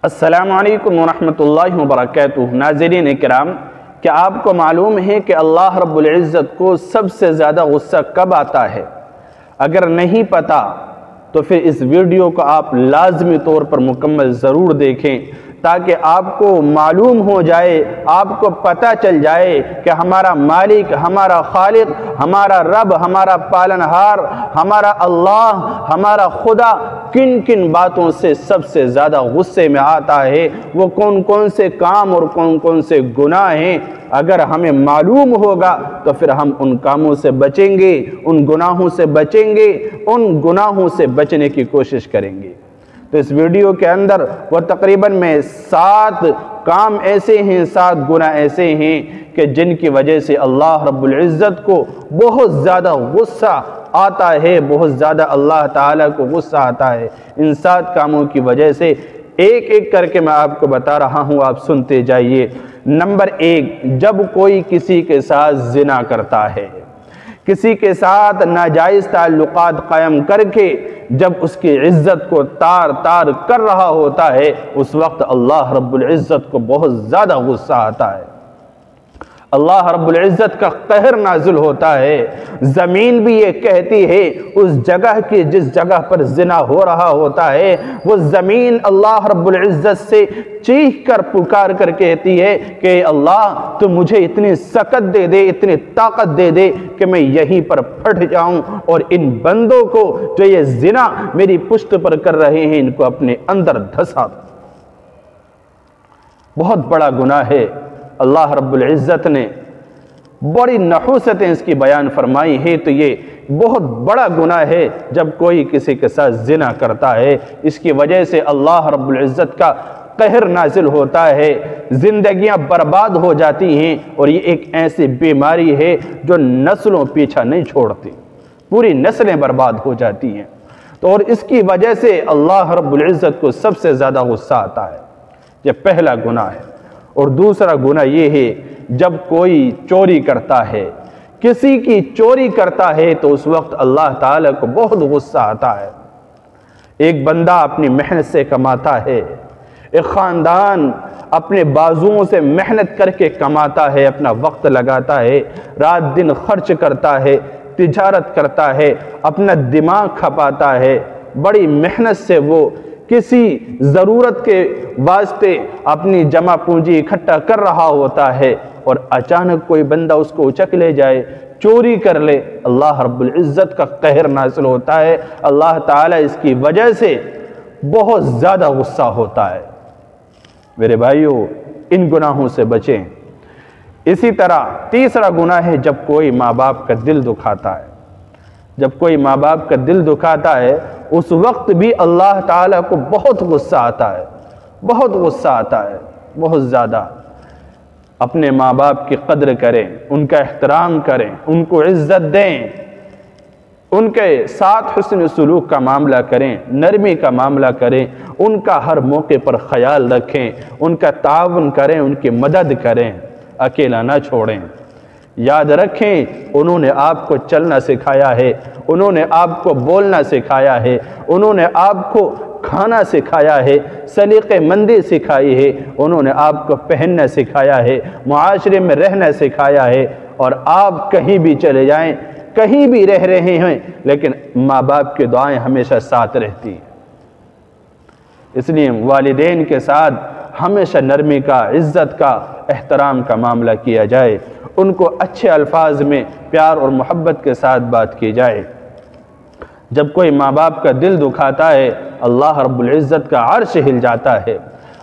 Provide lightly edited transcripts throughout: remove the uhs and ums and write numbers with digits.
السلام علیکم ورحمۃ اللہ وبرکاتہ۔ ناظرین اکرام، کیا آپ کو معلوم ہے کہ اللہ رب العزت کو سب سے زیادہ غصہ کب آتا ہے؟ اگر نہیں پتا تو پھر اس ویڈیو کو آپ لازمی طور پر مکمل ضرور دیکھیں تاکہ آپ کو معلوم ہو جائے، آپ کو پتہ چل جائے کہ ہمارا مالک، ہمارا خالق، ہمارا رب، ہمارا پالنہار، ہمارا اللہ، ہمارا خدا کن کن باتوں سے سب سے زیادہ غصے میں آتا ہے، وہ کون کون سے کام اور کون کون سے گناہ ہیں۔ اگر ہمیں معلوم ہوگا تو پھر ہم ان کاموں سے بچیں گے، ان گناہوں سے بچیں گے، ان گناہوں سے بچنے کی کوشش کریں گے۔ تو اس ویڈیو کے اندر وہ تقریباً 7 کام ایسے ہیں، 7 گناہ ایسے ہیں کہ جن کی وجہ سے اللہ رب العزت کو بہت زیادہ غصہ آتا ہے، بہت زیادہ اللہ تعالیٰ کو غصہ آتا ہے۔ ان 7 کاموں کی وجہ سے ایک ایک کر کے میں آپ کو بتا رہا ہوں، آپ سنتے جائیے۔ نمبر 1، جب کوئی کسی کے ساتھ زنا کرتا ہے، کسی کے ساتھ ناجائز تعلقات قائم کر کے جب اس کی عزت کو تار تار کر رہا ہوتا ہے، اس وقت اللہ رب العزت کو بہت زیادہ غصہ آتا ہے، اللہ رب العزت کا قہر نازل ہوتا ہے۔ زمین بھی یہ کہتی ہے، اس جگہ کی جس جگہ پر زنا ہو رہا ہوتا ہے، وہ زمین اللہ رب العزت سے چیخ کر پکار کر کہتی ہے کہ اللہ تو مجھے اتنی سکت دے دے، اتنی طاقت دے دے کہ میں یہیں پر پھٹ جاؤں اور ان بندوں کو جو یہ زنا میری پشت پر کر رہے ہیں ان کو اپنے اندر دھسا دوں۔ بہت بڑا گناہ ہے۔ اللہ رب العزت نے بڑی نحوستیں اس کی بیان فرمائی ہے، تو یہ بہت بڑا گناہ ہے جب کوئی کسی کے ساتھ زنا کرتا ہے۔ اس کی وجہ سے اللہ رب العزت کا قہر نازل ہوتا ہے، زندگیاں برباد ہو جاتی ہیں، اور یہ ایک ایسی بیماری ہے جو نسلوں پیچھا نہیں چھوڑتی، پوری نسلیں برباد ہو جاتی ہیں۔ تو اور اس کی وجہ سے اللہ رب العزت کو سب سے زیادہ غصہ آتا ہے۔ یہ پہلا گناہ ہے۔ اور دوسرا گناہ یہ ہے، جب کوئی چوری کرتا ہے، کسی کی چوری کرتا ہے، تو اس وقت اللہ تعالیٰ کو بہت غصہ آتا ہے۔ ایک بندہ اپنی محنت سے کماتا ہے، ایک خاندان اپنے بازوؤں سے محنت کر کے کماتا ہے، اپنا وقت لگاتا ہے، رات دن خرچ کرتا ہے، تجارت کرتا ہے، اپنا دماغ کھپاتا ہے، بڑی محنت سے وہ کسی ضرورت کے واسطے اپنی جمع پونجی اکٹھا کر رہا ہوتا ہے، اور اچانک کوئی بندہ اس کو اچک لے جائے، چوری کر لے، اللہ رب العزت کا قہر نازل ہوتا ہے۔ اللہ تعالیٰ اس کی وجہ سے بہت زیادہ غصہ ہوتا ہے۔ میرے بھائیوں، ان گناہوں سے بچیں۔ اسی طرح تیسرا گناہ ہے، جب کوئی ماں باپ کا دل دکھاتا ہے۔ جب کوئی ماں باپ کا دل دکھاتا ہے، اس وقت بھی اللہ تعالیٰ کو بہت غصہ آتا ہے، بہت غصہ آتا ہے، بہت زیادہ۔ اپنے ماں باپ کی قدر کریں، ان کا احترام کریں، ان کو عزت دیں، ان کے ساتھ حسن سلوک کا معاملہ کریں، نرمی کا معاملہ کریں، ان کا ہر موقع پر خیال رکھیں، ان کا تعاون کریں، ان کی مدد کریں، اکیلا نہ چھوڑیں۔ یاد رکھیں، انہوں نے آپ کو چلنا سکھایا ہے، انہوں نے آپ کو بولنا سکھایا ہے، انہوں نے آپ کو کھانا سکھایا ہے، سلیقہ مندی سکھائی ہے، انہوں نے آپ کو پہننا سکھایا ہے، معاشرے میں رہنا سکھایا ہے۔ اور آپ کہیں بھی چلے جائیں، کہیں بھی رہ رہے ہیں، لیکن ماں باپ کی دعائیں ہمیشہ ساتھ رہتی ہیں۔ اس لیے والدین کے ساتھ ہمیشہ نرمی کا، عزت کا، احترام کا معاملہ کیا جائے، ان کو اچھے الفاظ میں پیار اور محبت کے ساتھ بات کی جائے۔ جب کوئی ماں باپ کا دل دکھاتا ہے، اللہ رب العزت کا عرش ہل جاتا ہے۔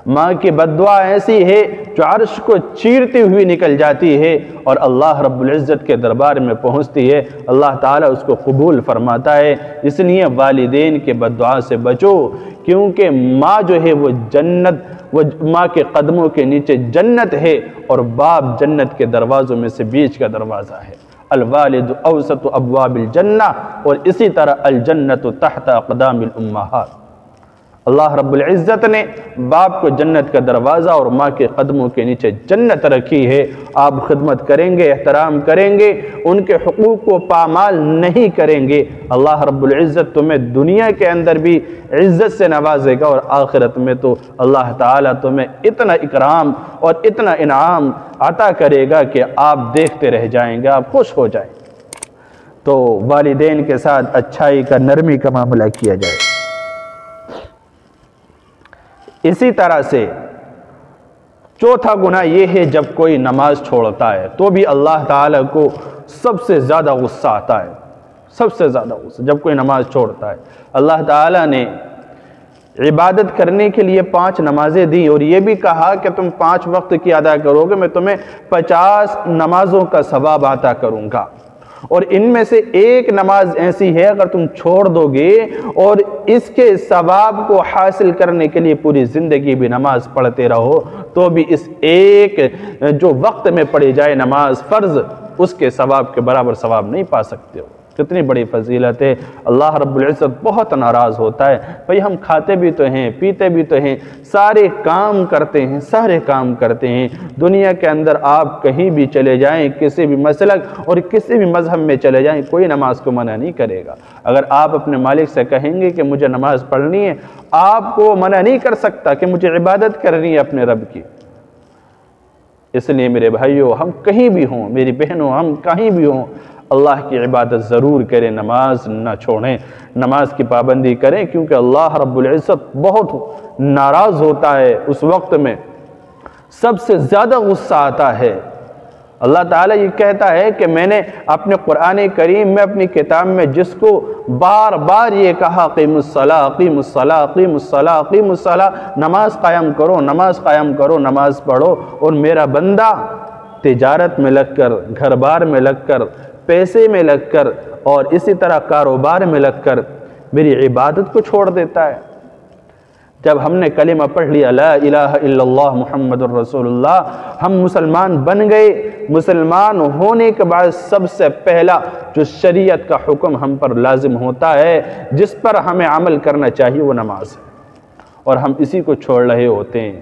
ماں کی بد دعا ایسی ہے جو عرش کو چیرتی ہوئی نکل جاتی ہے اور اللہ رب العزت کے دربار میں پہنچتی ہے، اللہ تعالیٰ اس کو قبول فرماتا ہے۔ اس لیے والدین کے بد دعا سے بچو، کیونکہ ماں جو ہے وہ جنت، وہ ماں کے قدموں کے نیچے جنت ہے، اور باپ جنت کے دروازوں میں سے بیچ کا دروازہ ہے۔ الوالد اوسط ابواب الجنہ، اور اسی طرح الجنت تحت اقدام الامہات۔ اللہ رب العزت نے باپ کو جنت کا دروازہ اور ماں کے قدموں کے نیچے جنت رکھی ہے۔ آپ خدمت کریں گے، احترام کریں گے، ان کے حقوق کو پامال نہیں کریں گے، اللہ رب العزت تمہیں دنیا کے اندر بھی عزت سے نوازے گا، اور آخرت میں تو اللہ تعالیٰ تمہیں اتنا اکرام اور اتنا انعام عطا کرے گا کہ آپ دیکھتے رہ جائیں گے، آپ خوش ہو جائیں۔ تو والدین کے ساتھ اچھائی کا، نرمی کا معاملہ کیا جائے۔ اسی طرح سے چوتھا گناہ یہ ہے، جب کوئی نماز چھوڑتا ہے تو بھی اللہ تعالیٰ کو سب سے زیادہ غصہ آتا ہے، سب سے زیادہ غصہ جب کوئی نماز چھوڑتا ہے۔ اللہ تعالیٰ نے عبادت کرنے کے لیے 5 نمازیں دی، اور یہ بھی کہا کہ تم 5 وقت کی ادا کرو گے، میں تمہیں 50 نمازوں کا ثواب عطا کروں گا، اور ان میں سے ایک نماز ایسی ہے اگر تم چھوڑ دو گے اور اس کے ثواب کو حاصل کرنے کے لیے پوری زندگی بھی نماز پڑھتے رہو تو بھی اس ایک جو وقت میں پڑھی جائے نماز فرض، اس کے ثواب کے برابر ثواب نہیں پا سکتے ہو۔ کتنی بڑی فضیلت ہے۔ اللہ رب العزت بہت ناراض ہوتا ہے، بھئی ہم کھاتے بھی تو ہیں، پیتے بھی تو ہیں، سارے کام کرتے ہیں، دنیا کے اندر آپ کہیں بھی چلے جائیں، کسی بھی مسلک اور کسی بھی مذہب میں چلے جائیں، کوئی نماز کو منع نہیں کرے گا۔ اگر آپ اپنے مالک سے کہیں گے کہ مجھے نماز پڑھنی ہے، آپ کو منع نہیں کر سکتا کہ مجھے عبادت کرنی ہے اپنے رب کی۔ اس لیے میرے بھائیوں، ہم کہیں بھی ہوں، میری بہنوں، ہم کہیں بھی ہوں، اللہ کی عبادت ضرور کریں، نماز نہ چھوڑیں، نماز کی پابندی کریں، کیونکہ اللہ رب العزت بہت ناراض ہوتا ہے اس وقت میں، سب سے زیادہ غصہ آتا ہے۔ اللہ تعالیٰ یہ کہتا ہے کہ میں نے اپنے قرآن کریم میں، اپنی کتاب میں جس کو بار بار یہ کہا، قیم الصلاۃ، قیم الصلاۃ، قیم الصلاۃ، قیم الصلاۃ، نماز قائم کرو، نماز قائم کرو، نماز پڑھو، اور میرا بندہ تجارت میں لگ کر، گھر بار میں لگ کر، پیسے میں لگ کر، اور اسی طرح کاروبار میں لگ کر میری عبادت کو چھوڑ دیتا ہے۔ جب ہم نے کلمہ پڑھ لیا لا الہ الا اللہ محمد الرسول اللہ، ہم مسلمان بن گئے۔ مسلمان ہونے کے بعد سب سے پہلا جو شریعت کا حکم ہم پر لازم ہوتا ہے، جس پر ہمیں عمل کرنا چاہیے، وہ نماز ہے، اور ہم اسی کو چھوڑ رہے ہوتے ہیں۔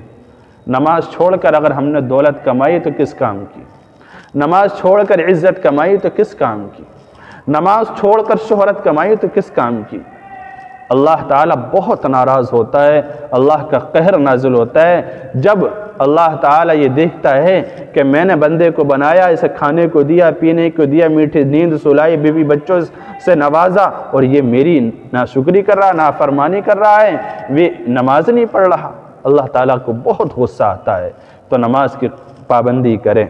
نماز چھوڑ کر اگر ہم نے دولت کمائی تو کس کام کی؟ نماز چھوڑ کر عزت کمائی تو کس کام کی؟ نماز چھوڑ کر شہرت کمائی تو کس کام کی؟ اللہ تعالیٰ بہت ناراض ہوتا ہے، اللہ کا قہر نازل ہوتا ہے جب اللہ تعالیٰ یہ دیکھتا ہے کہ میں نے بندے کو بنایا، اسے کھانے کو دیا، پینے کو دیا، میٹھی نیند سلائی، بیوی بچوں سے نوازا، اور یہ میری ناشکری کر رہا، نافرمانی کر رہا ہے، وہ نماز نہیں پڑھ رہا۔ اللہ تعالیٰ کو بہت غصہ آتا ہے، تو نماز کی پابندی کریں۔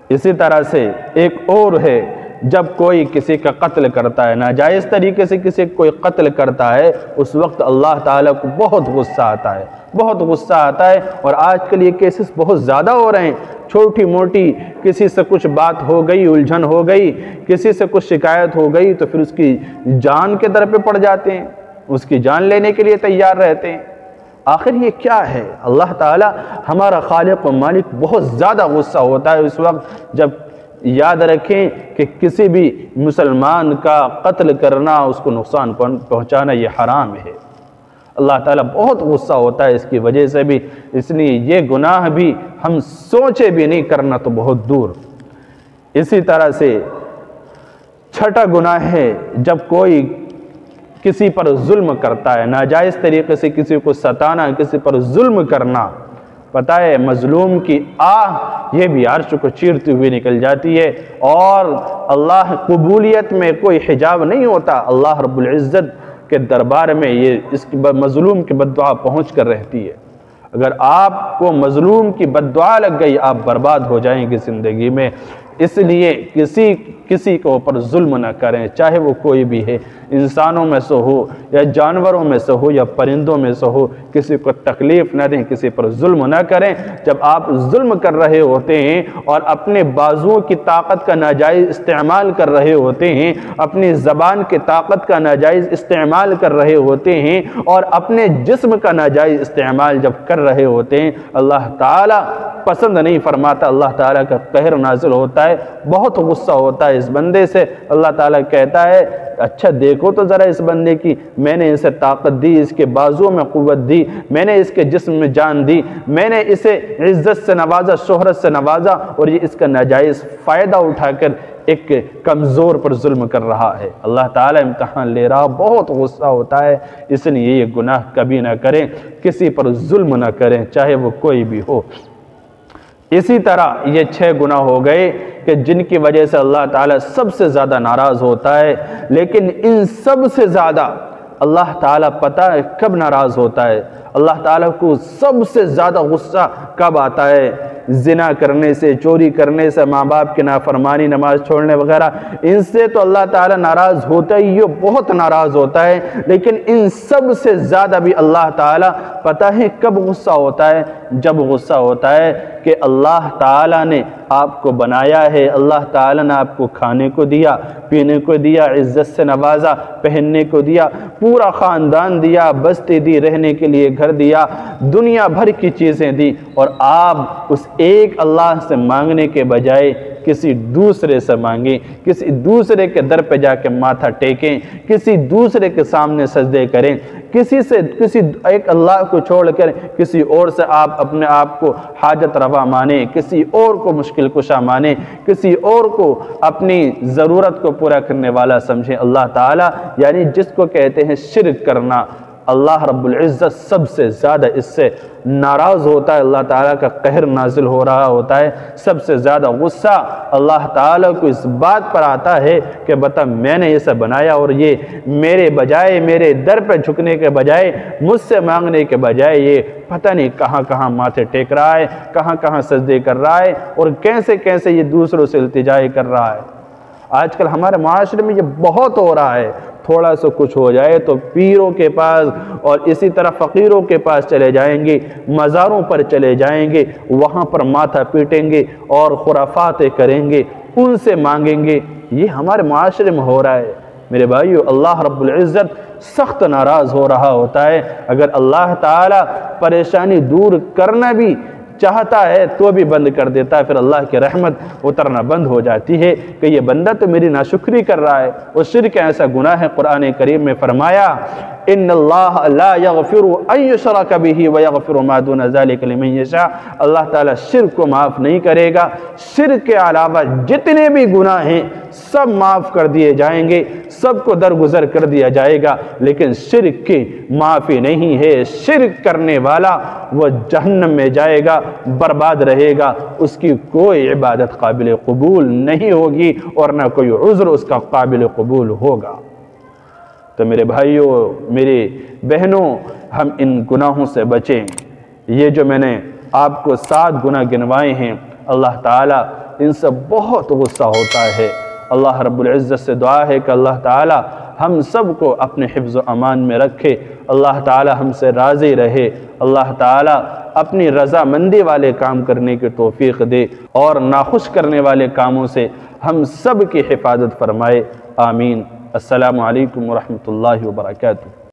اسی طرح سے ایک اور ہے، جب کوئی کسی کا قتل کرتا ہے، ناجائز طریقے سے کسی کوئی قتل کرتا ہے، اس وقت اللہ تعالیٰ کو بہت غصہ آتا ہے، بہت غصہ آتا ہے۔ اور آج کل یہ کیسز بہت زیادہ ہو رہے ہیں، چھوٹی موٹی کسی سے کچھ بات ہو گئی، الجھن ہو گئی، کسی سے کچھ شکایت ہو گئی، تو پھر اس کی جان کے در پہ پڑ جاتے ہیں، اس کی جان لینے کے لیے تیار رہتے ہیں۔ آخر یہ کیا ہے؟ اللہ تعالیٰ ہمارا خالق و مالک بہت زیادہ غصہ ہوتا ہے اس وقت جب، یاد رکھیں کہ کسی بھی مسلمان کا قتل کرنا، اس کو نقصان پہنچانا، یہ حرام ہے۔ اللہ تعالیٰ بہت غصہ ہوتا ہے اس کی وجہ سے بھی، اس لیے یہ گناہ بھی ہم سوچے بھی نہیں، کرنا تو بہت دور۔ اسی طرح سے چھٹا گناہ ہے جب کوئی کسی پر ظلم کرتا ہے، ناجائز طریقے سے کسی کو ستانا، کسی پر ظلم کرنا۔ پتہ ہے مظلوم کی آہ یہ بھی عرش کو چیرتی ہوئی نکل جاتی ہے، اور اللہ قبولیت میں کوئی حجاب نہیں ہوتا، اللہ رب العزت کے دربار میں یہ اس کی مظلوم کی بد دعا پہنچ کر رہتی ہے۔ اگر آپ کو مظلوم کی بد دعا لگ گئی، آپ برباد ہو جائیں گے زندگی میں۔ اس لیے کسی کے اوپر ظلم نہ کریں، چاہے وہ کوئی بھی ہے، انسانوں میں سے ہو یا جانوروں میں سے ہو یا پرندوں میں سے ہو، کسی کو تکلیف نہ دیں، کسی پر ظلم نہ کریں۔ جب آپ ظلم کر رہے ہوتے ہیں اور اپنے بازوؤں کی طاقت کا ناجائز استعمال کر رہے ہوتے ہیں، اپنی زبان کی طاقت کا ناجائز استعمال کر رہے ہوتے ہیں، اور اپنے جسم کا ناجائز استعمال جب کر رہے ہوتے ہیں، اللہ تعالیٰ پسند نہیں فرماتا، اللہ تعالیٰ کا قہر نازل ہوتا ہوتا ہے، بہت غصہ ہوتا ہے اس بندے سے۔ اللہ تعالیٰ کہتا ہے اچھا دیکھو تو ذرا اس بندے کی، میں نے اسے طاقت دی، اس کے بازوؤں میں قوت دی، میں نے اس کے جسم میں جان دی، میں نے اسے عزت سے نوازا، شہرت سے نوازا، اور یہ اس کا ناجائز فائدہ اٹھا کر ایک کمزور پر ظلم کر رہا ہے۔ اللہ تعالیٰ امتحان لے رہا، بہت غصہ ہوتا ہے، اس لیے یہ گناہ کبھی نہ کریں، کسی پر ظلم نہ کریں، چاہے وہ کوئی بھی ہو۔ اسی طرح یہ 6 گناہ ہو گئے کہ جن کی وجہ سے اللہ تعالیٰ سب سے زیادہ ناراض ہوتا ہے، لیکن ان سب سے زیادہ اللہ تعالیٰ پتہ ہے کب ناراض ہوتا ہے، اللہ تعالیٰ کو سب سے زیادہ غصہ کب آتا ہے؟ زنا کرنے سے، چوری کرنے سے، ماں باپ کی نافرمانی، نماز چھوڑنے وغیرہ، ان سے تو اللہ تعالیٰ ناراض ہوتا ہی، یہ بہت ناراض ہوتا ہے، لیکن ان سب سے زیادہ بھی اللہ تعالیٰ پتہ ہے کب غصہ ہوتا ہے؟ جب غصہ ہوتا ہے کہ اللہ تعالیٰ نے آپ کو بنایا ہے، اللہ تعالیٰ نے آپ کو کھانے کو دیا، پینے کو دیا، عزت سے نوازا، پہننے کو دیا، پورا خاندان دیا، بستی دی، رہنے کے لیے گھر دیا، دنیا بھر کی چیزیں دی، اور آپ اس ایک اللہ سے مانگنے کے بجائے کسی دوسرے سے مانگیں، کسی دوسرے کے در پہ جا کے ماتھا ٹیکیں، کسی دوسرے کے سامنے سجدے کریں، کسی ایک اللہ کو چھوڑ کر کسی اور سے آپ اپنے آپ کو حاجت روا مانیں، کسی اور کو مشکل کشا مانیں، کسی اور کو اپنی ضرورت کو پورا کرنے والا سمجھیں۔ اللہ تعالیٰ یعنی جس کو کہتے ہیں شرک کرنا، اللہ رب العزت سب سے زیادہ اس سے ناراض ہوتا ہے، اللہ تعالیٰ کا قہر نازل ہو رہا ہوتا ہے، سب سے زیادہ غصہ اللہ تعالیٰ کو اس بات پر آتا ہے کہ بتا میں نے اسے بنایا، اور یہ میرے بجائے، میرے در پہ جھکنے کے بجائے، مجھ سے مانگنے کے بجائے یہ پتہ نہیں کہاں کہاں ماتھے ٹیک رہا ہے، کہاں کہاں سجدے کر رہا ہے، اور کیسے کیسے یہ دوسروں سے التجائے کر رہا ہے۔ آج کل ہمارے معاشرے میں یہ بہت ہو رہا ہے، تھوڑا سا کچھ ہو جائے تو پیروں کے پاس اور اسی طرح فقیروں کے پاس چلے جائیں گے، مزاروں پر چلے جائیں گے، وہاں پر ماتھا پیٹیں گے اور خرافاتیں کریں گے، ان سے مانگیں گے۔ یہ ہمارے معاشرے میں ہو رہا ہے میرے بھائیو۔ اللہ رب العزت سخت ناراض ہو رہا ہوتا ہے۔ اگر اللہ تعالیٰ پریشانی دور کرنا بھی چاہتا ہے تو بھی بند کر دیتا ہے، پھر اللہ کی رحمت اترنا بند ہو جاتی ہے کہ یہ بندہ تو میری ناشکری کر رہا ہے۔ وہ شرک ایسا گناہ ہے، قرآن کریم میں فرمایا ان اللہ لا یغفر ان یشرک بہ ویغفر ما دون ذلک لمن یشاء، اللہ تعالیٰ شرک کو معاف نہیں کرے گا، شرک کے علاوہ جتنے بھی گناہ ہیں سب معاف کر دیے جائیں گے، سب کو درگزر کر دیا جائے گا، لیکن شرک کی معافی نہیں ہے۔ شرک کرنے والا وہ جہنم میں جائے گا، برباد رہے گا، اس کی کوئی عبادت قابل قبول نہیں ہوگی اور نہ کوئی عذر اس کا قابل قبول ہوگا۔ تو میرے بھائیوں، میری بہنوں، ہم ان گناہوں سے بچیں۔ یہ جو میں نے آپ کو 7 گناہ گنوائے ہیں، اللہ تعالیٰ ان سے بہت غصہ ہوتا ہے۔ اللہ رب العزت سے دعا ہے کہ اللہ تعالیٰ ہم سب کو اپنے حفظ و امان میں رکھے، اللہ تعالیٰ ہم سے راضی رہے، اللہ تعالیٰ اپنی رضامندی والے کام کرنے کی توفیق دے اور ناخوش کرنے والے کاموں سے ہم سب کی حفاظت فرمائے، آمین۔ السلام علیکم ورحمۃ اللہ وبرکاتہ۔